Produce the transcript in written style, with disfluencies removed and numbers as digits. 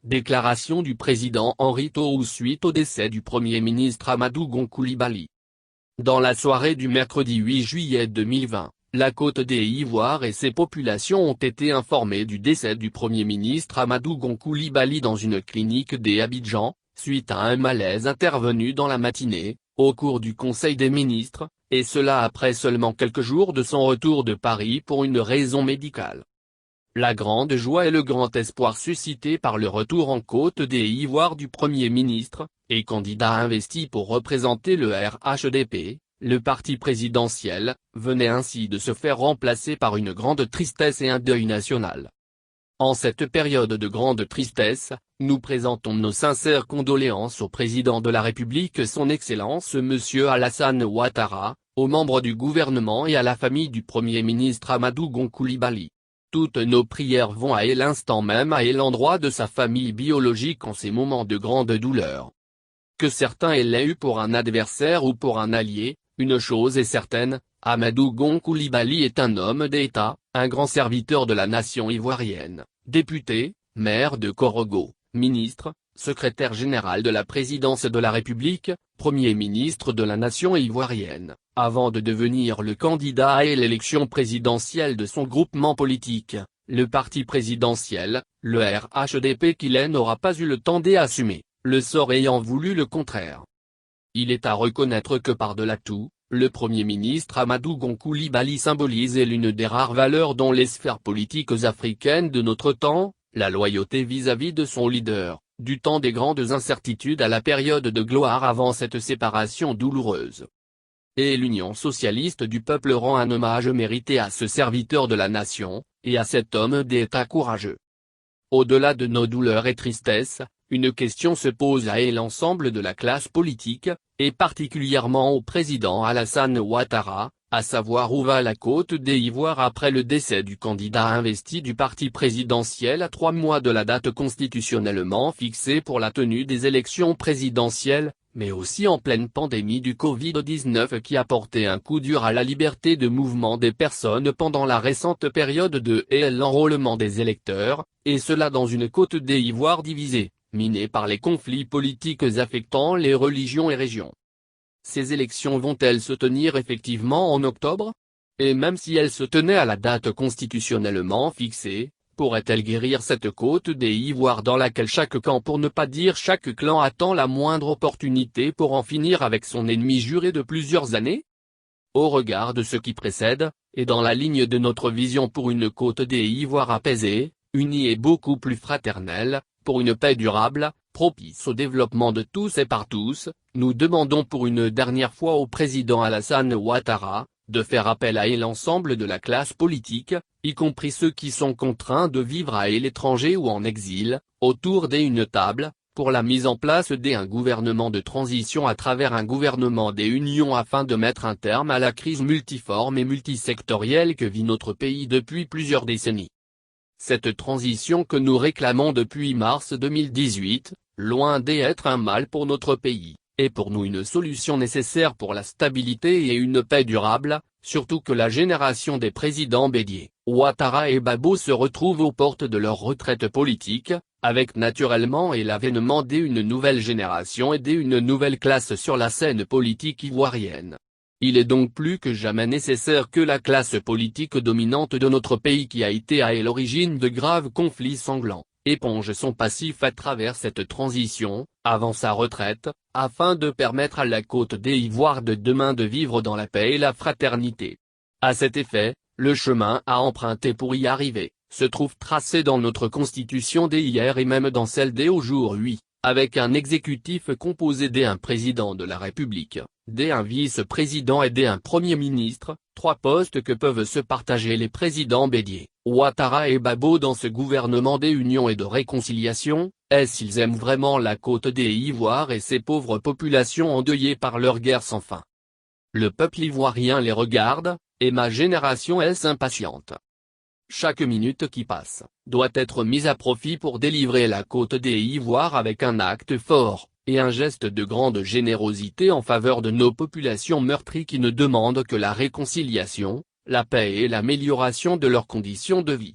Déclaration du président Henri Tohou suite au décès du Premier ministre Amadou Gon Coulibaly. Dans la soirée du mercredi 8 juillet 2020, la Côte d'Ivoire et ses populations ont été informées du décès du Premier ministre Amadou Gon Coulibaly dans une clinique d'Abidjan, suite à un malaise intervenu dans la matinée, au cours du Conseil des ministres, et cela après seulement quelques jours de son retour de Paris pour une raison médicale. La grande joie et le grand espoir suscités par le retour en Côte d'Ivoire du Premier ministre, et candidat investi pour représenter le RHDP, le parti présidentiel, venait ainsi de se faire remplacer par une grande tristesse et un deuil national. En cette période de grande tristesse, nous présentons nos sincères condoléances au président de la République son Excellence Monsieur Alassane Ouattara, aux membres du gouvernement et à la famille du Premier ministre Amadou Gon Coulibaly. Toutes nos prières vont à l'instant même à l'endroit de sa famille biologique en ces moments de grande douleur. Que certains l'aient eu pour un adversaire ou pour un allié, une chose est certaine, Amadou Gon Coulibaly est un homme d'État, un grand serviteur de la nation ivoirienne, député, maire de Korogo, ministre, secrétaire général de la présidence de la République, Premier ministre de la nation ivoirienne, avant de devenir le candidat à l'élection présidentielle de son groupement politique, le parti présidentiel, le RHDP qu'il n'aura pas eu le temps d'assumer, le sort ayant voulu le contraire. Il est à reconnaître que par-delà tout, le Premier ministre Amadou Gon Coulibaly symbolise l'une des rares valeurs dont les sphères politiques africaines de notre temps, la loyauté vis-à-vis de son leader, du temps des grandes incertitudes à la période de gloire avant cette séparation douloureuse. Et l'Union socialiste du peuple rend un hommage mérité à ce serviteur de la nation, et à cet homme d'État courageux. Au-delà de nos douleurs et tristesses, une question se pose à l'ensemble de la classe politique, et particulièrement au président Alassane Ouattara, à savoir où va la Côte d'Ivoire après le décès du candidat investi du parti présidentiel à 3 mois de la date constitutionnellement fixée pour la tenue des élections présidentielles, mais aussi en pleine pandémie du Covid-19 qui a porté un coup dur à la liberté de mouvement des personnes pendant la récente période de l'enrôlement des électeurs, et cela dans une Côte d'Ivoire divisée, minée par les conflits politiques affectant les religions et régions. Ces élections vont-elles se tenir effectivement en octobre? Et même si elles se tenaient à la date constitutionnellement fixée, pourrait-elle guérir cette Côte d'Ivoire dans laquelle chaque camp pour ne pas dire chaque clan attend la moindre opportunité pour en finir avec son ennemi juré de plusieurs années? Au regard de ce qui précède, et dans la ligne de notre vision pour une Côte d'Ivoire apaisée, unie et beaucoup plus fraternelle, pour une paix durable, propice au développement de tous et par tous, nous demandons pour une dernière fois au président Alassane Ouattara, de faire appel à l'ensemble de la classe politique, y compris ceux qui sont contraints de vivre à l'étranger ou en exil, autour d'une table, pour la mise en place d'un gouvernement de transition à travers un gouvernement des unions afin de mettre un terme à la crise multiforme et multisectorielle que vit notre pays depuis plusieurs décennies. Cette transition que nous réclamons depuis mars 2018, loin d'être un mal pour notre pays, est pour nous une solution nécessaire pour la stabilité et une paix durable, surtout que la génération des présidents Bédié, Ouattara et Babo se retrouvent aux portes de leur retraite politique, avec naturellement l'avènement d'une nouvelle génération et d'une nouvelle classe sur la scène politique ivoirienne. Il est donc plus que jamais nécessaire que la classe politique dominante de notre pays qui a été à l'origine de graves conflits sanglants, éponge son passif à travers cette transition, avant sa retraite, afin de permettre à la Côte d'Ivoire de demain de vivre dans la paix et la fraternité. À cet effet, le chemin à emprunter pour y arriver, se trouve tracé dans notre constitution d'hier et même dans celle d'aujourd'hui, avec un exécutif composé d'un président de la République, d'un vice-président et d'un premier ministre, 3 postes que peuvent se partager les présidents Bédié, Ouattara et Babo dans ce gouvernement d'union et de réconciliation, s'ils aiment vraiment la Côte d'Ivoire et ses pauvres populations endeuillées par leur guerre sans fin. Le peuple ivoirien les regarde, et ma génération est impatiente. Chaque minute qui passe, doit être mise à profit pour délivrer la Côte d'Ivoire avec un acte fort, et un geste de grande générosité en faveur de nos populations meurtries qui ne demandent que la réconciliation, la paix et l'amélioration de leurs conditions de vie.